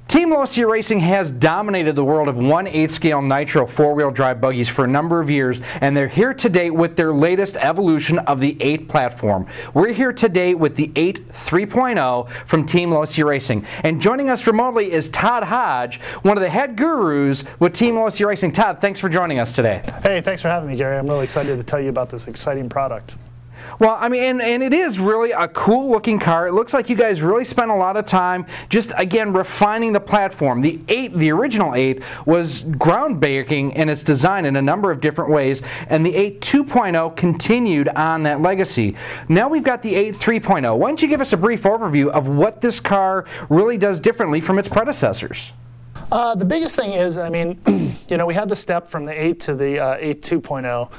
Team Losi Racing has dominated the world of 1/8 scale nitro four-wheel drive buggies for a number of years, and they're here today with their latest evolution of the 8 platform. We're here today with the 8 3.0 from Team Losi Racing. And joining us remotely is Todd Hodge, one of the head gurus with Team Losi Racing. Todd, thanks for joining us today. Hey, thanks for having me, Gary. I'm really excited to tell you about this exciting product. Well, I mean, and it is really a cool looking car. It looks like you guys really spent a lot of time just, again, refining the platform. The 8, the original 8, was groundbreaking in its design in a number of different ways, and the 8 2.0 continued on that legacy. Now we've got the 8 3.0. Why don't you give us a brief overview of what this car really does differently from its predecessors? The biggest thing is, I mean, you know, we had the step from the 8 to the 8 2.0,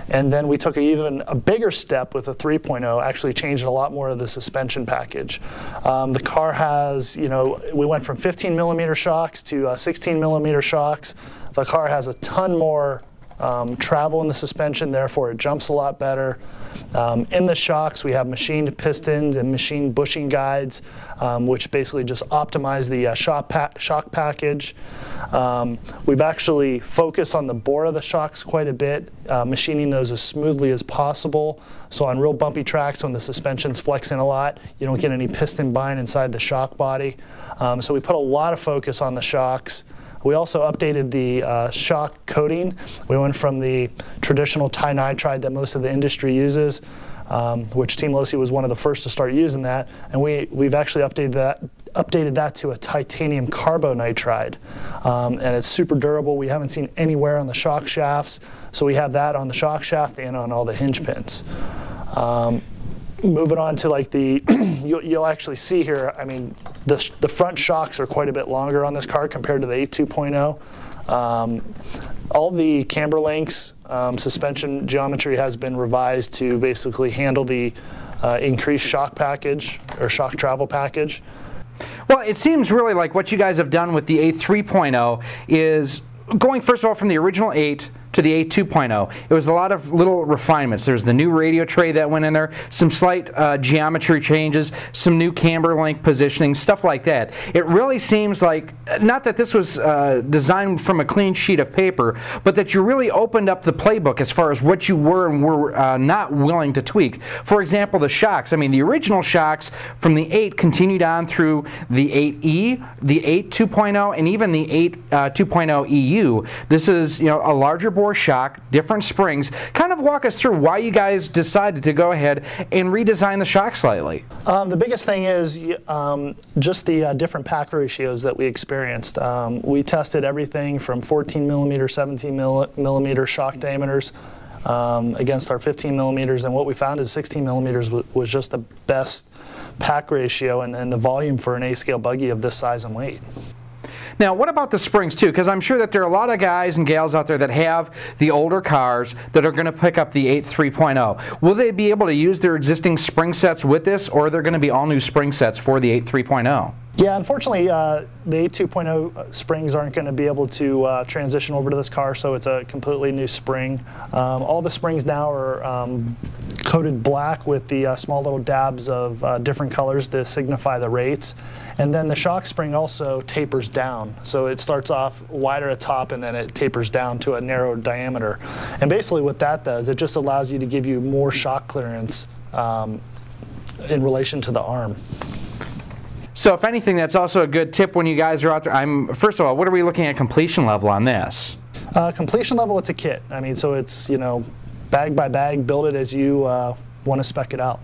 and then we took even a bigger step with the 3.0, actually changed a lot more of the suspension package. The car has, you know, we went from 15mm shocks to 16mm shocks. The car has a ton more travel in the suspension, therefore it jumps a lot better. In the shocks, we have machined pistons and machined bushing guides, which basically just optimize the shock package. We've actually focused on the bore of the shocks quite a bit, machining those as smoothly as possible. So on real bumpy tracks, when the suspension's flexing a lot, you don't get any piston bind inside the shock body. So we put a lot of focus on the shocks. We also updated the shock coating. We went from the traditional tinitride that most of the industry uses, which Team Losi was one of the first to start using that, and we've actually updated that to a titanium carbonitride, and it's super durable. We haven't seen any wear on the shock shafts, so we have that on the shock shaft and on all the hinge pins. Moving on to like the, you'll actually see here, I mean, the front shocks are quite a bit longer on this car compared to the 8 2.0. All the camber links, suspension geometry has been revised to basically handle the increased shock package or shock travel package. Well, it seems really like what you guys have done with the 8 3.0 is going, first of all, from the original 8 to the 8 2.0. It was a lot of little refinements. There's the new radio tray that went in there, some slight geometry changes, some new camber link positioning, stuff like that. It really seems like, not that this was designed from a clean sheet of paper, but that you really opened up the playbook as far as what you were and were not willing to tweak. For example, the shocks. I mean, the original shocks from the 8 continued on through the 8E, the 8 2.0, and even the 8 2.0 EU. This is, you know, a larger bore shock, different springs. Kind of walk us through why you guys decided to go ahead and redesign the shock slightly. The biggest thing is just the different pack ratios that we experienced. We tested everything from 14mm, 17mm shock diameters against our 15mm, and what we found is 16mm was just the best pack ratio and the volume for an A-scale buggy of this size and weight. Now, what about the springs too? Because I'm sure that there are a lot of guys and gals out there that have the older cars that are going to pick up the 8 3.0. Will they be able to use their existing spring sets with this, or are there going to be all new spring sets for the 8 3.0? Yeah, unfortunately, the 8 2.0 springs aren't going to be able to transition over to this car, so it's a completely new spring. All the springs now are coated black with the small little dabs of different colors to signify the rates. And then the shock spring also tapers down. So it starts off wider at top and then it tapers down to a narrow diameter. And basically what that does, it just allows you to give you more shock clearance in relation to the arm. So if anything, that's also a good tip when you guys are out there. First of all, what are we looking at completion level on this? Completion level, it's a kit. I mean, so it's, you know, bag by bag, build it as you want to spec it out.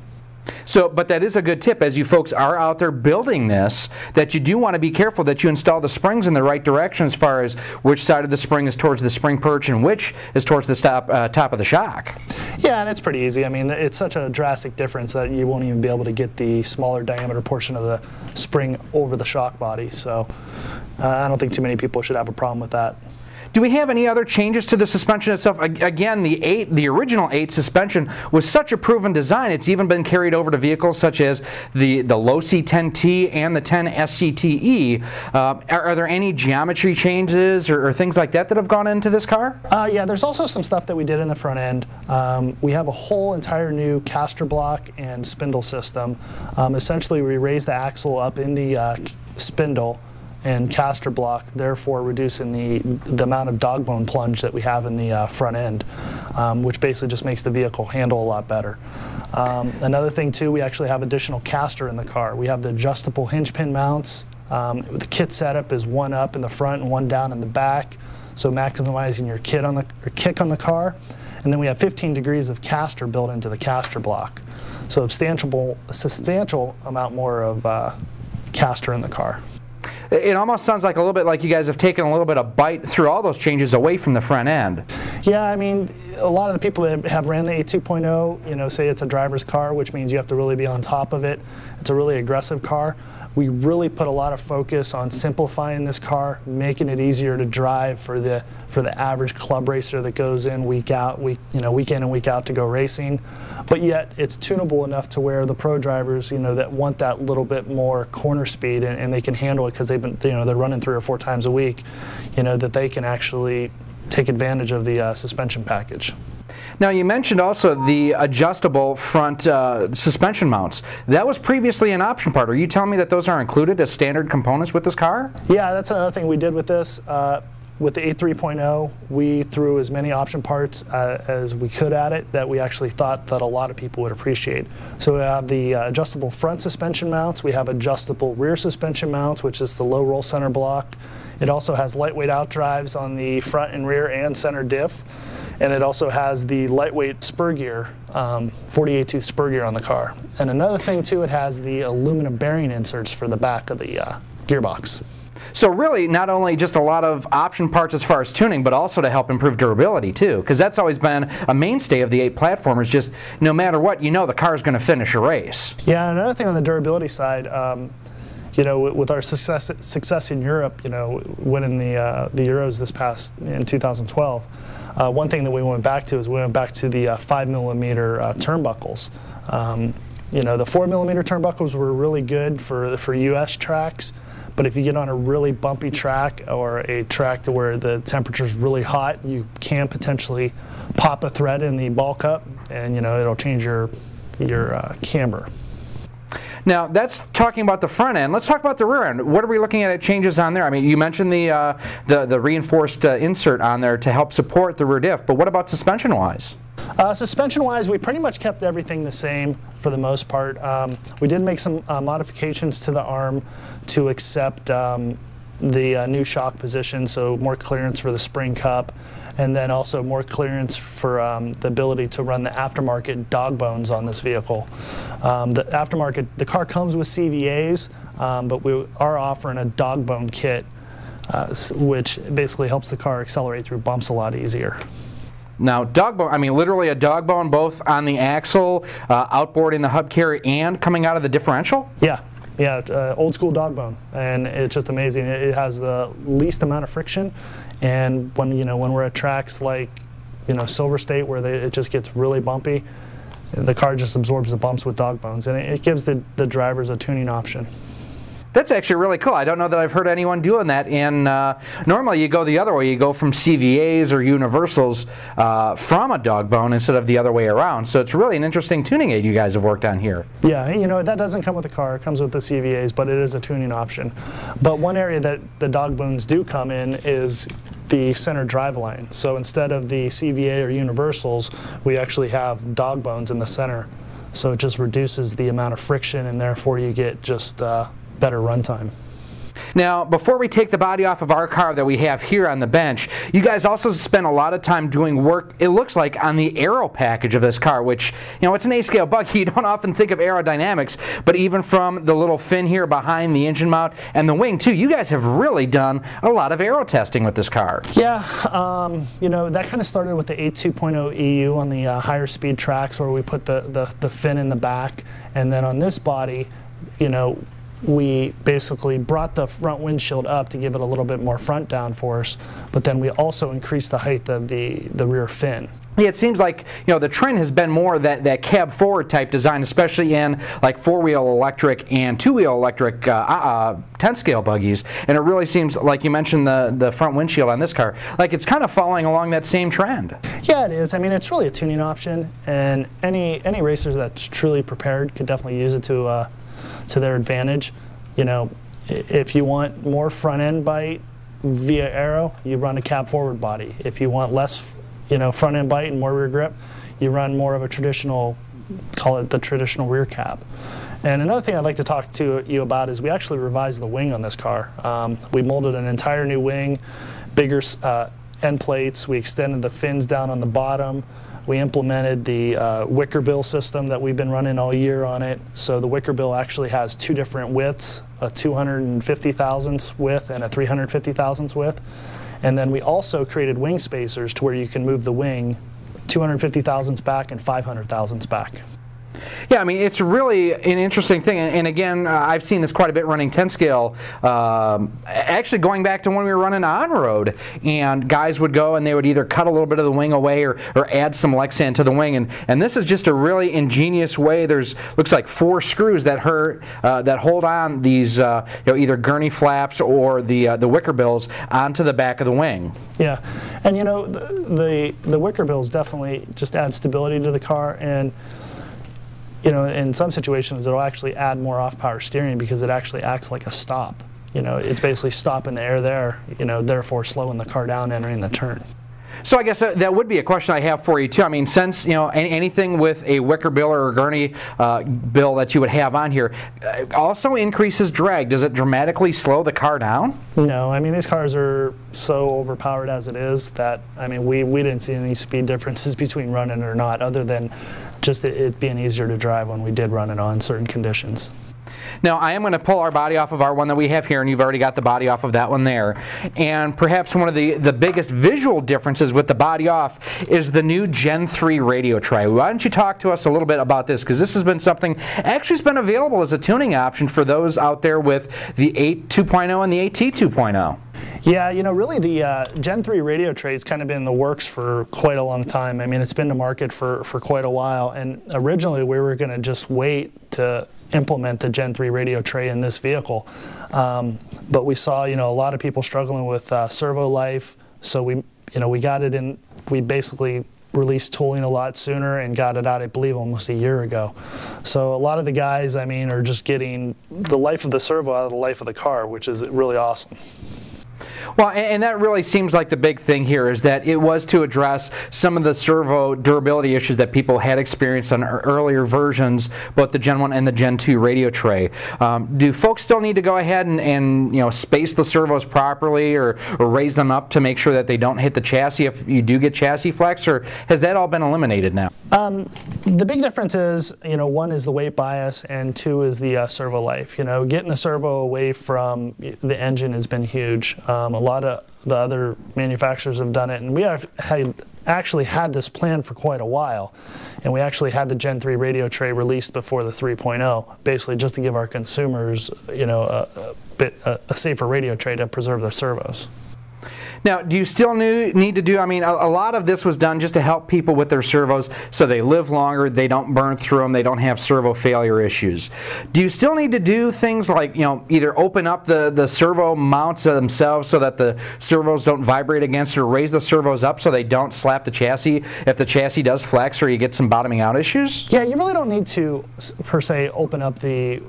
So, but that is a good tip as you folks are out there building this, that you do want to be careful that you install the springs in the right direction as far as which side of the spring is towards the spring perch and which is towards the top of the shock. Yeah, and it's pretty easy. I mean, it's such a drastic difference that you won't even be able to get the smaller diameter portion of the spring over the shock body. So I don't think too many people should have a problem with that. Do we have any other changes to the suspension itself? Again, the original 8 suspension was such a proven design, it's even been carried over to vehicles such as the Losi 10T and the 10 SCTE. Are there any geometry changes or things like that that have gone into this car? Yeah, there's also some stuff that we did in the front end. We have a whole entire new caster block and spindle system. Essentially, we raised the axle up in the spindle and caster block, therefore reducing the amount of dog bone plunge that we have in the front end, which basically just makes the vehicle handle a lot better. Another thing too, we actually have additional caster in the car. We have the adjustable hinge pin mounts. The kit setup is one up in the front and one down in the back, so maximizing your kick on the car. And then we have 15 degrees of caster built into the caster block, so a substantial amount more of caster in the car. It almost sounds like a little bit like you guys have taken a little bit of bite through all those changes away from the front end. Yeah, I mean, a lot of the people that have ran the A2.0, you know, say it's a driver's car, which means you have to really be on top of it. It's a really aggressive car. We really put a lot of focus on simplifying this car, making it easier to drive for the average club racer that goes in week out, week in and week out to go racing. But yet it's tunable enough to where the pro drivers, you know, that want that little bit more corner speed and they can handle it because they've been, you know, they're running 3 or 4 times a week, you know, that they can actually take advantage of the suspension package. Now, you mentioned also the adjustable front suspension mounts. That was previously an option part. Are you telling me that those are included as standard components with this car? Yeah, that's another thing we did with this. With the A3.0, we threw as many option parts as we could at it that we actually thought that a lot of people would appreciate. So we have the adjustable front suspension mounts. We have adjustable rear suspension mounts, which is the low roll center block. It also has lightweight outdrives on the front and rear and center diff. And it also has the lightweight spur gear, 48 tooth spur gear on the car. And another thing too, it has the aluminum bearing inserts for the back of the gearbox. So really, not only just a lot of option parts as far as tuning, but also to help improve durability too, because that's always been a mainstay of the 8 platformers. Just no matter what, you know the car is going to finish a race. Yeah, another thing on the durability side, you know, with our success in Europe, you know, winning the Euros this past in 2012. One thing that we went back to is we went back to the 5mm turnbuckles. You know, the 4mm turnbuckles were really good for U.S. tracks, but if you get on a really bumpy track or a track where the temperature's really hot, you can potentially pop a thread in the ball cup, and you know it'll change your camber. Now, that's talking about the front end. Let's talk about the rear end. What are we looking at changes on there? I mean, you mentioned the reinforced insert on there to help support the rear diff, but what about suspension-wise? Suspension-wise, we pretty much kept everything the same for the most part. We did make some modifications to the arm to accept the new shock position, so more clearance for the spring cup, and then also more clearance for the ability to run the aftermarket dog bones on this vehicle. The car comes with CVAs, but we are offering a dog bone kit, which basically helps the car accelerate through bumps a lot easier. Now, dog bone, I mean literally a dog bone both on the axle, outboarding the hub carry, and coming out of the differential? Yeah. Yeah, old school dog bone, and it's just amazing. It has the least amount of friction, and when we're at tracks like Silver State where it just gets really bumpy, the car just absorbs the bumps with dog bones, and it gives the drivers a tuning option. That's actually really cool. I don't know that I've heard anyone doing that. And normally you go the other way. You go from CVAs or universals from a dog bone instead of the other way around. So it's really an interesting tuning aid you guys have worked on here. Yeah, that doesn't come with the car. It comes with the CVAs, but it is a tuning option. But one area that the dog bones do come in is the center drive line. So instead of the CVA or universals, we actually have dog bones in the center. So it just reduces the amount of friction, and therefore you get just better runtime. Now, before we take the body off of our car that we have here on the bench, you guys also spent a lot of time doing work, it looks like, on the aero package of this car, which, it's an A-scale buggy. You don't often think of aerodynamics, but even from the little fin here behind the engine mount and the wing, too, you guys have really done a lot of aero testing with this car. Yeah, that kind of started with the A2.0 EU on the higher speed tracks where we put the fin in the back, and then on this body, we basically brought the front windshield up to give it a little bit more front downforce, but then we also increased the height of the rear fin. Yeah, it seems like the trend has been more that cab forward type design, especially in like 4-wheel electric and 2-wheel electric 10-scale buggies. And it really seems like you mentioned the front windshield on this car, like it's kind of following along that same trend. Yeah, it is. I mean, it's really a tuning option, and any racers that's truly prepared could definitely use it to their advantage. If you want more front end bite via aero, you run a cab forward body. If you want less, front end bite and more rear grip, you run more of a traditional, call it the traditional rear cab. And another thing I'd like to talk to you about is we actually revised the wing on this car. We molded an entire new wing, bigger end plates. We extended the fins down on the bottom. We implemented the wicker bill system that we've been running all year on it. So the wicker bill actually has two different widths, a 250 thousandths width and a 350 thousandths width. And then we also created wing spacers to where you can move the wing 250 thousandths back and 500 thousandths back. Yeah, I mean, it's really an interesting thing, and again, I've seen this quite a bit running 10 scale, actually going back to when we were running on-road, and guys would go and they would either cut a little bit of the wing away or add some Lexan to the wing, and this is just a really ingenious way. There's, looks like 4 screws that hold on these either gurney flaps or the wicker bills onto the back of the wing. Yeah, and the wicker bills definitely just add stability to the car, and in some situations, it'll actually add more off-power steering because it actually acts like a stop. It's basically stopping the air there, therefore slowing the car down entering the turn. So I guess that would be a question I have for you too. I mean, since anything with a wicker bill or a gurney bill that you would have on here also increases drag. Does it dramatically slow the car down? No, I mean these cars are so overpowered as it is that we didn't see any speed differences between running or not, other than just it being easier to drive when we did run it on certain conditions. Now, I am going to pull our body off of our one that we have here, and you've already got the body off of that one there. And perhaps one of the biggest visual differences with the body off is the new Gen 3 radio tray. Why don't you talk to us a little bit about this, because this has been something, actually has been available as a tuning option for those out there with the 8 2.0 and the AT 2.0. Yeah, really the Gen 3 radio tray has kind of been in the works for quite a long time. I mean, it's been to market for quite a while, and originally we were going to just wait to implement the Gen 3 radio tray in this vehicle. But we saw, a lot of people struggling with servo life, so we got it in, we basically released tooling a lot sooner and got it out, I believe, almost a year ago. So a lot of the guys, are just getting the life of the servo out of the life of the car, which is really awesome. Well, and that really seems like the big thing here is that it was to address some of the servo durability issues that people had experienced on earlier versions, both the Gen 1 and the Gen 2 radio tray. Do folks still need to go ahead and space the servos properly or raise them up to make sure that they don't hit the chassis if you do get chassis flex, or has that all been eliminated now? The big difference is, one is the weight bias and 2 is the servo life. Getting the servo away from the engine has been huge. A lot of the other manufacturers have done it, and we have actually had this plan for quite a while, and we actually had the Gen 3 radio tray released before the 3.0, basically just to give our consumers, a safer radio tray to preserve their servos. Now, do you still need to do, a lot of this was done just to help people with their servos so they live longer, they don't burn through them, they don't have servo failure issues. Do you still need to do things like, either open up the servo mounts themselves so that the servos don't vibrate against it, or raise the servos up so they don't slap the chassis if the chassis does flex or you get some bottoming out issues? Yeah, you really don't need to, per se, open up the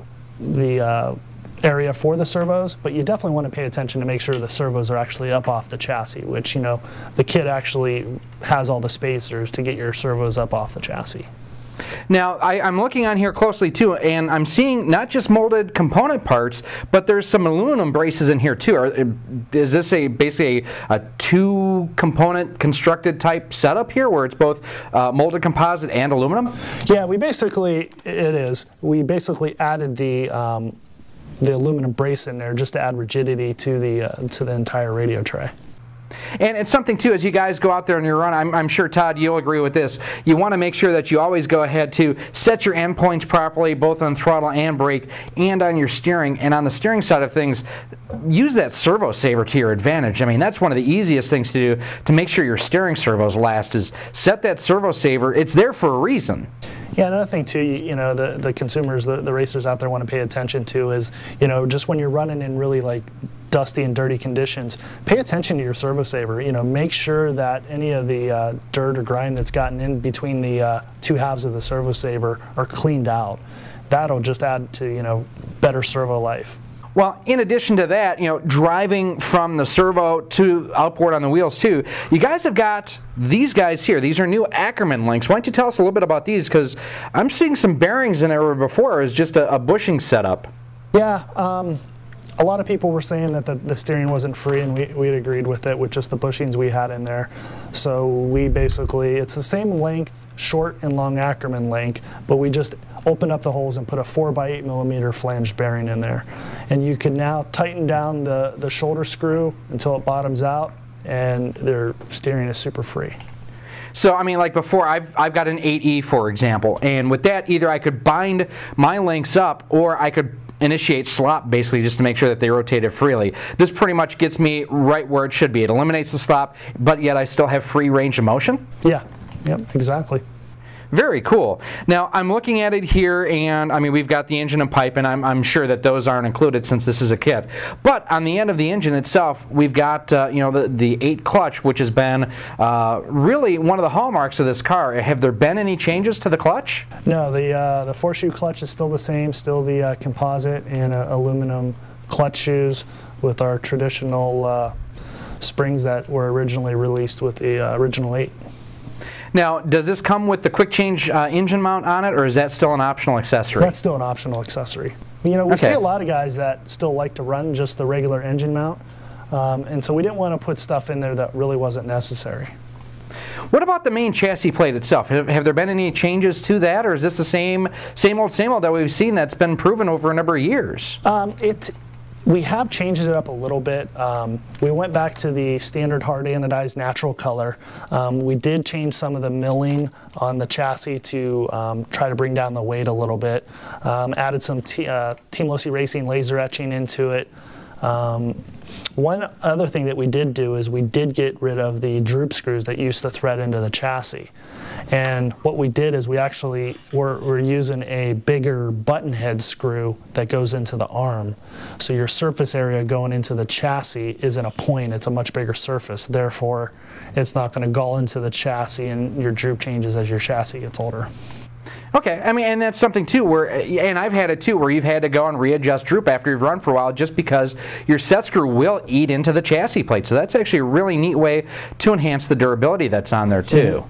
area for the servos, but you definitely want to pay attention to make sure the servos are actually up off the chassis, which the kit actually has all the spacers to get your servos up off the chassis. Now, I'm looking on here closely too, and I'm seeing not just molded component parts, but there's some aluminum braces in here too. Is this basically a 2-component constructed type setup here, where it's both molded composite and aluminum? Yeah, it is. We basically added the aluminum brace in there just to add rigidity to the entire radio tray. And it's something too, as you guys go out there and you run, I'm sure, Todd, you'll agree with this, you want to make sure that you always go ahead to set your endpoints properly, both on throttle and brake, and on your steering. And on the steering side of things, use that servo saver to your advantage. That's one of the easiest things to do to make sure your steering servos last, is set that servo saver. It's there for a reason. Yeah, another thing too, the consumers, the racers out there want to pay attention to is, just when you're running in really dusty and dirty conditions, pay attention to your servo saver. Make sure that any of the dirt or grime that's gotten in between the 2 halves of the servo saver are cleaned out. That'll just add to, better servo life. Well, in addition to that, driving from the servo to outboard on the wheels too, you guys have got these guys here. These are new Ackerman links. Why don't you tell us a little bit about these? Because I'm seeing some bearings in there where before it was just a bushing setup. Yeah, a lot of people were saying that the steering wasn't free, and we agreed with it with just the bushings we had in there. So we basically, it's the same length, short and long Ackerman link, but we just opened up the holes and put a 4x8mm flanged bearing in there. And you can now tighten down the shoulder screw until it bottoms out, and their steering is super free. So, I mean, like before, I've got an 8E, for example, and with that, either I could bind my links up or I could initiate slop, basically, just to make sure that they rotated freely. This pretty much gets me right where it should be. It eliminates the slop, but yet I still have free range of motion? Yeah, yep, exactly. Very cool. Now, I'm looking at it here, and I mean, we've got the engine and pipe, and I'm sure that those aren't included since this is a kit. But on the end of the engine itself, we've got the 8 clutch, which has been really one of the hallmarks of this car. Have there been any changes to the clutch? No, the 4-shoe clutch is still the same, still the composite and aluminum clutch shoes with our traditional springs that were originally released with the original 8. Now, does this come with the quick change engine mount on it, or is that still an optional accessory? That's still an optional accessory. We see a lot of guys that still like to run just the regular engine mount, and so we didn't want to put stuff in there that really wasn't necessary. What about the main chassis plate itself? Have there been any changes to that, or is this the same old that we've seen that's been proven over a number of years? We have changed it up a little bit. We went back to the standard hard anodized natural color. We did change some of the milling on the chassis to try to bring down the weight a little bit. Added some Team Losi Racing laser etching into it. One other thing that we did do is we did get rid of the droop screws that used to thread into the chassis. And what we did is we actually we're using a bigger button head screw that goes into the arm. So your surface area going into the chassis isn't a point, it's a much bigger surface. Therefore, it's not going to gall into the chassis, and your droop changes as your chassis gets older. Okay, I mean, and that's something too where, and I've had it too, where you've had to go and readjust droop after you've run for a while just because your set screw will eat into the chassis plate. So that's actually a really neat way to enhance the durability that's on there too.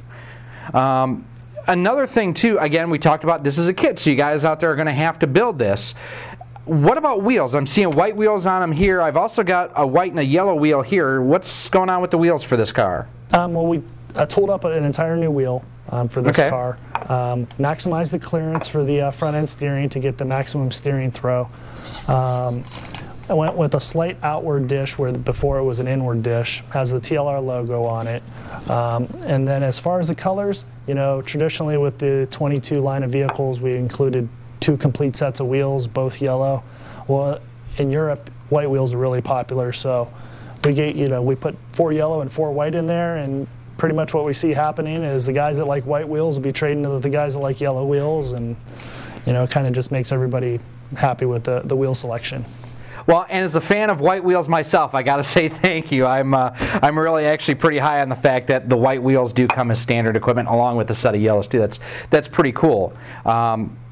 Another thing too, again, we talked about this is a kit, so you guys out there are going to have to build this. What about wheels? I'm seeing white wheels on them here. I've also got a white and a yellow wheel here. What's going on with the wheels for this car? Well, we tooled up an entire new wheel for this car. Maximize the clearance for the front end steering to get the maximum steering throw. I went with a slight outward dish where before it was an inward dish. Has the TLR logo on it. And then as far as the colors, traditionally with the 22 line of vehicles, we included 2 complete sets of wheels, both yellow. Well, in Europe, white wheels are really popular, so we put 4 yellow and 4 white in there, and pretty much what we see happening is the guys that like white wheels will be trading to the guys that like yellow wheels, and it kind of just makes everybody happy with the wheel selection. Well, and as a fan of white wheels myself, I got to say thank you. I'm really actually pretty high on the fact that the white wheels do come as standard equipment along with a set of yellows too. That's pretty cool.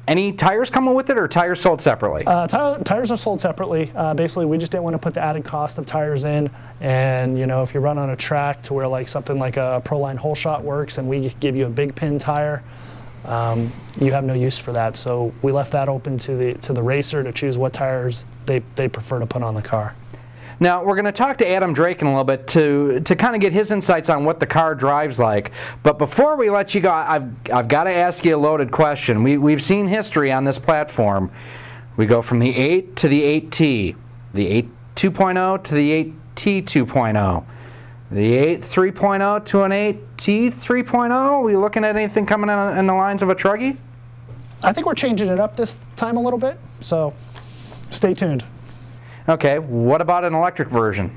Any tires coming with it, or tires sold separately? Tires are sold separately. Basically, we just didn't want to put the added cost of tires in. And if you run on a track to where something like a Proline Whole Shot works, and we give you a big pin tire, you have no use for that. So we left that open to the racer to choose what tires they prefer to put on the car. Now, we're going to talk to Adam Drake in a little bit to kind of get his insights on what the car drives like. But before we let you go, I've got to ask you a loaded question. We've seen history on this platform. We go from the 8 to the 8T, the 8 2.0 to the 8T 2.0, the 8 3.0 to an 8T 3.0. Are we looking at anything coming in the lines of a Truggy? I think we're changing it up this time a little bit, so stay tuned. Okay, what about an electric version?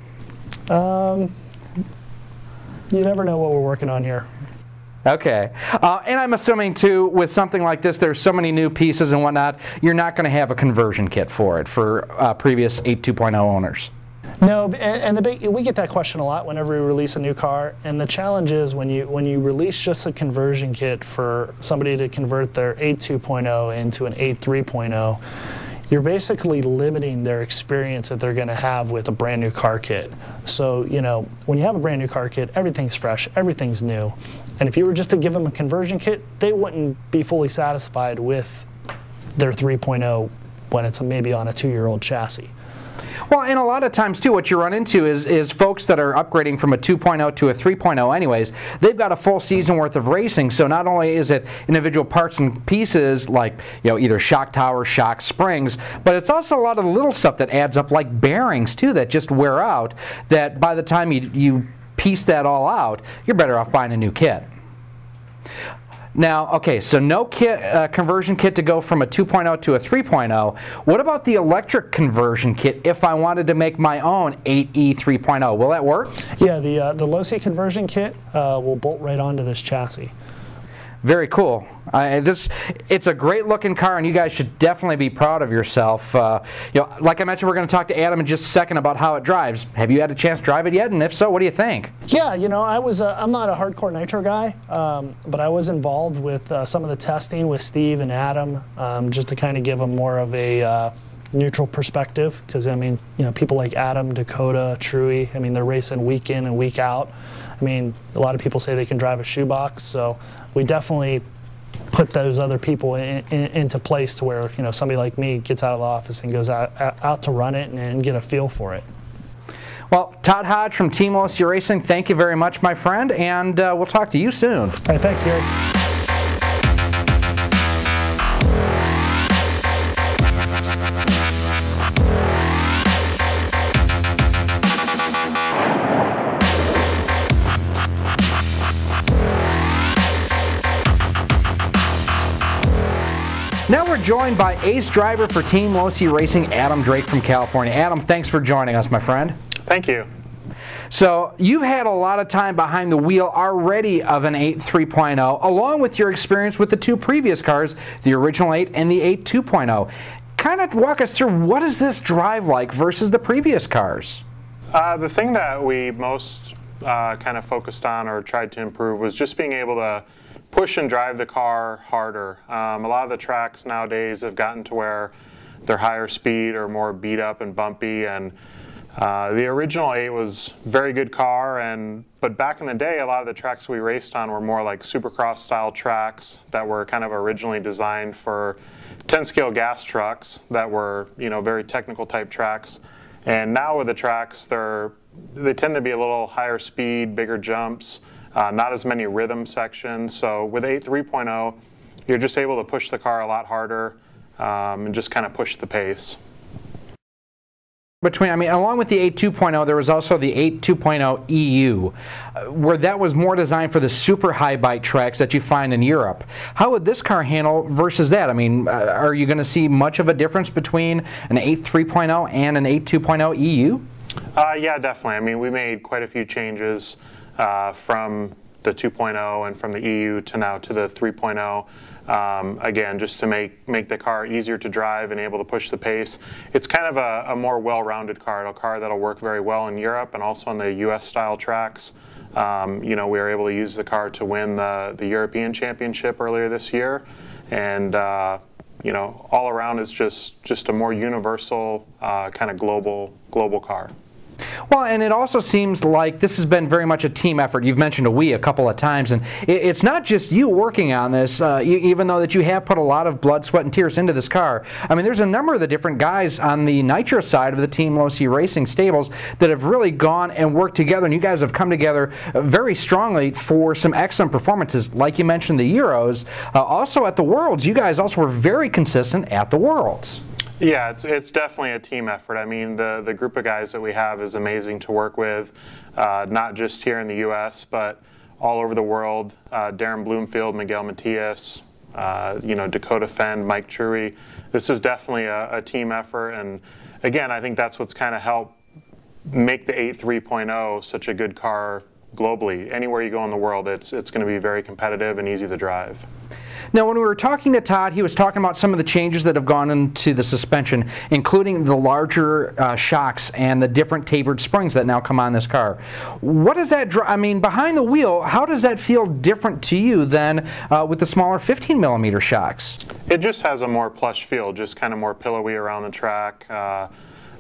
You never know what we're working on here. Okay, and I'm assuming too, with something like this, there's so many new pieces and whatnot, you're not going to have a conversion kit for it for previous 8 2.0 owners. No, and we get that question a lot whenever we release a new car, and the challenge is when you release just a conversion kit for somebody to convert their 8 2.0 into an 8 3.0, you're basically limiting their experience that they're going to have with a brand new car kit. So, you know, when you have a brand new car kit, everything's fresh, everything's new. And if you were just to give them a conversion kit, they wouldn't be fully satisfied with their 3.0 when it's maybe on a 2-year-old chassis. Well, and a lot of times, too, what you run into is folks that are upgrading from a 2.0 to a 3.0 anyways. They've got a full season worth of racing, so not only is it individual parts and pieces like, you know, either shock tower, shock springs, but it's also a lot of the little stuff that adds up, like bearings, too, that just wear out, that by the time you piece that all out, you're better off buying a new kit. Now, okay, so no kit, conversion kit to go from a 2.0 to a 3.0. What about the electric conversion kit if I wanted to make my own 8E 3.0? Will that work? Yeah, the Losi conversion kit will bolt right onto this chassis. Very cool. It's a great looking car, and you guys should definitely be proud of yourself. You know, like I mentioned, we're going to talk to Adam in just a second about how it drives. Have you had a chance to drive it yet? And if so, what do you think? Yeah, you know, I'm not a hardcore nitro guy, but I was involved with some of the testing with Steve and Adam, just to kind of give them more of a neutral perspective. Because I mean, you know, people like Adam, Dakota, Truey, I mean, they're racing week in and week out. I mean, a lot of people say they can drive a shoebox, so we definitely put those other people into place to where, you know, somebody like me gets out of the office and goes out to run it and get a feel for it. Well, Todd Hodge from Team Losi Racing, thank you very much, my friend, and we'll talk to you soon. All right, thanks, Gary. Now we're joined by ace driver for Team Losi Racing, Adam Drake from California. Adam, thanks for joining us, my friend. Thank you. So you've had a lot of time behind the wheel already of an 8 3.0, along with your experience with the two previous cars, the original 8 and the 8 2.0. Kind of walk us through, what does this drive like versus the previous cars? The thing that we most kind of focused on or tried to improve was just being able to push and drive the car harder. A lot of the tracks nowadays have gotten to where they're higher speed or more beat up and bumpy, and the original 8 was a very good car, but back in the day a lot of the tracks we raced on were more like supercross style tracks that were kind of originally designed for 10 scale gas trucks that were, you know, very technical type tracks. And now with the tracks, they tend to be a little higher speed, bigger jumps, not as many rhythm sections. So with 8 3.0, you're just able to push the car a lot harder and just kind of push the pace. Along with the 8 2.0, there was also the 8 2.0 EU, where that was more designed for the super high bite tracks that you find in Europe. How would this car handle versus that? I mean, are you going to see much of a difference between an 8 3.0 and an 8 2.0 EU? Yeah, definitely. I mean, we made quite a few changes from the 2.0 and from the EU to now to the 3.0. Again, just to make the car easier to drive and able to push the pace. It's kind of a more well-rounded car, a car that'll work very well in Europe and also on the US style tracks. You know, we were able to use the car to win the European Championship earlier this year, and you know, all around it's just a more universal kind of global car. Well, and it also seems like this has been very much a team effort. You've mentioned a we a couple of times, and it's not just you working on this, even though that you have put a lot of blood, sweat, and tears into this car. I mean, there's a number of the different guys on the nitro side of the Team Losi Racing stables that have really gone and worked together, and you guys have come together very strongly for some excellent performances. Like you mentioned, the Euros. Also at the Worlds, you guys also were very consistent at the Worlds. Yeah, it's definitely a team effort. I mean, the group of guys that we have is amazing to work with, not just here in the U.S., but all over the world. Darren Bloomfield, Miguel Matias, you know, Dakota Fend, Mike Truey. This is definitely a team effort, and again, I think that's what's kind of helped make the 8 3.0 such a good car globally. Anywhere you go in the world, it's going to be very competitive and easy to drive. Now, when we were talking to Todd, he was talking about some of the changes that have gone into the suspension, including the larger shocks and the different tapered springs that now come on this car. What does that, I mean, behind the wheel, how does that feel different to you than with the smaller 15mm shocks? It just has a more plush feel, just kind of more pillowy around the track.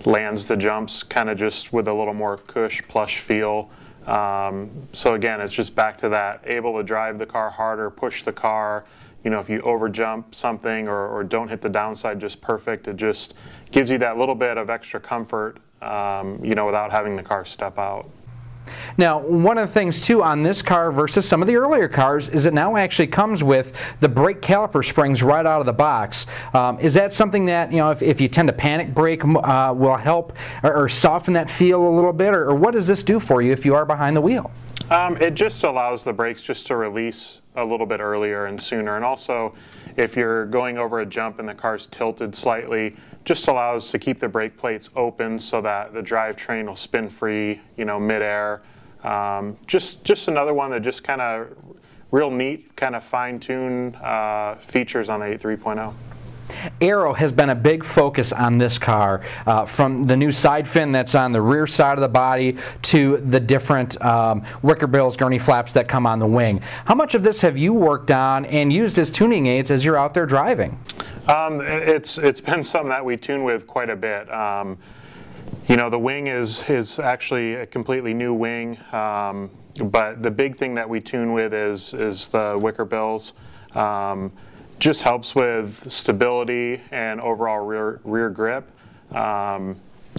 Lands the jumps kind of just with a little more cush, plush feel. So again, it's just back to that, able to drive the car harder, push the car. You know, if you over jump something or don't hit the downside just perfect, it just gives you that little bit of extra comfort, you know, without having the car step out. Now, one of the things too on this car versus some of the earlier cars is it now actually comes with the brake caliper springs right out of the box. Is that something that, you know, if you tend to panic brake, will help or soften that feel a little bit, or what does this do for you if you are behind the wheel? It just allows the brakes just to release a little bit earlier and sooner, and also if you're going over a jump and the car's tilted slightly, just allows to keep the brake plates open so that the drivetrain will spin free, you know, midair. Just another one that just kind of real neat, kind of fine-tune features on the 8.3.0. Aero has been a big focus on this car, from the new side fin that's on the rear side of the body to the different wicker bills, gurney flaps that come on the wing. How much of this have you worked on and used as tuning aids as you're out there driving? It's been something that we tune with quite a bit. You know, the wing is actually a completely new wing, but the big thing that we tune with is the wicker bills. Just helps with stability and overall rear grip.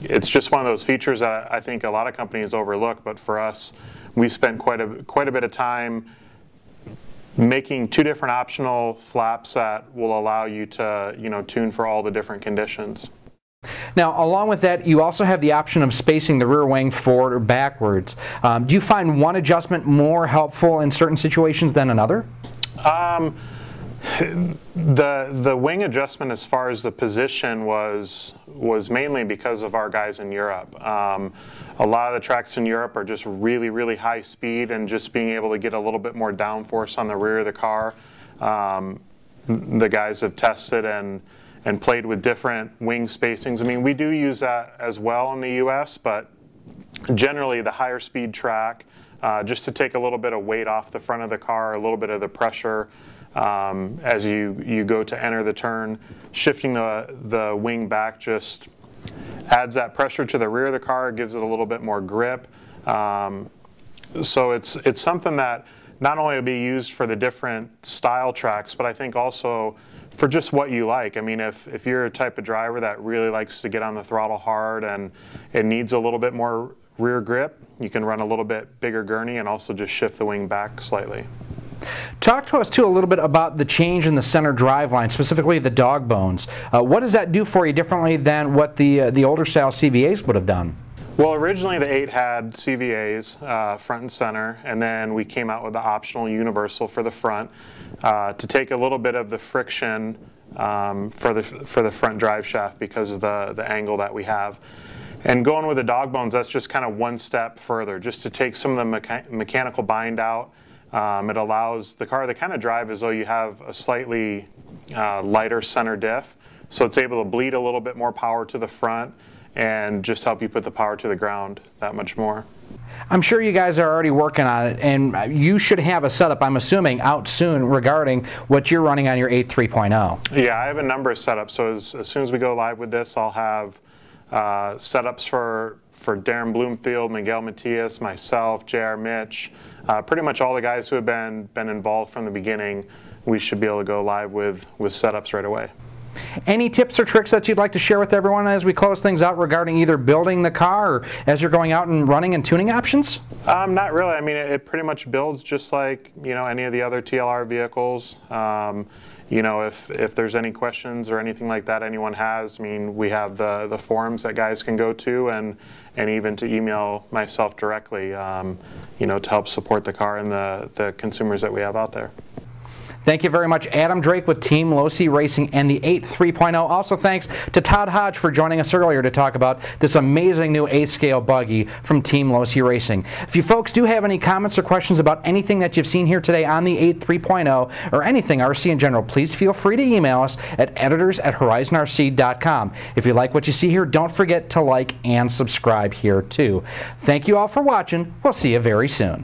It's just one of those features that I think a lot of companies overlook, but for us, we spent quite a bit of time making two different optional flaps that will allow you to, you know, tune for all the different conditions. Now, along with that, you also have the option of spacing the rear wing forward or backwards. Do you find one adjustment more helpful in certain situations than another? The wing adjustment as far as the position was mainly because of our guys in Europe. A lot of the tracks in Europe are just really high speed, and just being able to get a little bit more downforce on the rear of the car. The guys have tested and played with different wing spacings. I mean, we do use that as well in the US, but generally the higher speed track, just to take a little bit of weight off the front of the car, a little bit of the pressure as you go to enter the turn. Shifting the wing back just adds that pressure to the rear of the car, gives it a little bit more grip. So it's something that not only will be used for the different style tracks, but I think also for just what you like. I mean, if you're a type of driver that really likes to get on the throttle hard and it needs a little bit more rear grip, you can run a little bit bigger gurney and also just shift the wing back slightly. Talk to us too a little bit about the change in the center driveline, specifically the dog bones. What does that do for you differently than what the older style CVAs would have done? Well, originally the 8 had CVAs front and center, and then we came out with the optional universal for the front to take a little bit of the friction for the front drive shaft because of the angle that we have. And going with the dog bones, that's just kind of one step further, just to take some of the mechanical bind out. It allows the car to kind of drive as though you have a slightly lighter center diff, so it's able to bleed a little bit more power to the front and just help you put the power to the ground that much more. I'm sure you guys are already working on it, and you should have a setup, I'm assuming, out soon regarding what you're running on your 8.3.0. Yeah, I have a number of setups, so as soon as we go live with this, I'll have setups for Darren Bloomfield, Miguel Matias, myself, JR Mitch, pretty much all the guys who have been involved from the beginning. We should be able to go live with setups right away. Any tips or tricks that you'd like to share with everyone as we close things out regarding either building the car or as you're going out and running and tuning options? Not really. I mean, it pretty much builds just like, you know, any of the other TLR vehicles. You know, if there's any questions or anything like that anyone has, I mean, we have the forums that guys can go to, and even to email myself directly, you know, to help support the car and the consumers that we have out there. Thank you very much, Adam Drake with Team Losi Racing and the 8 3.0. Also thanks to Todd Hodge for joining us earlier to talk about this amazing new A-scale buggy from Team Losi Racing. If you folks do have any comments or questions about anything that you've seen here today on the 8 3.0 or anything RC in general, please feel free to email us at editors@horizonrc.com. If you like what you see here, don't forget to like and subscribe here too. Thank you all for watching. We'll see you very soon.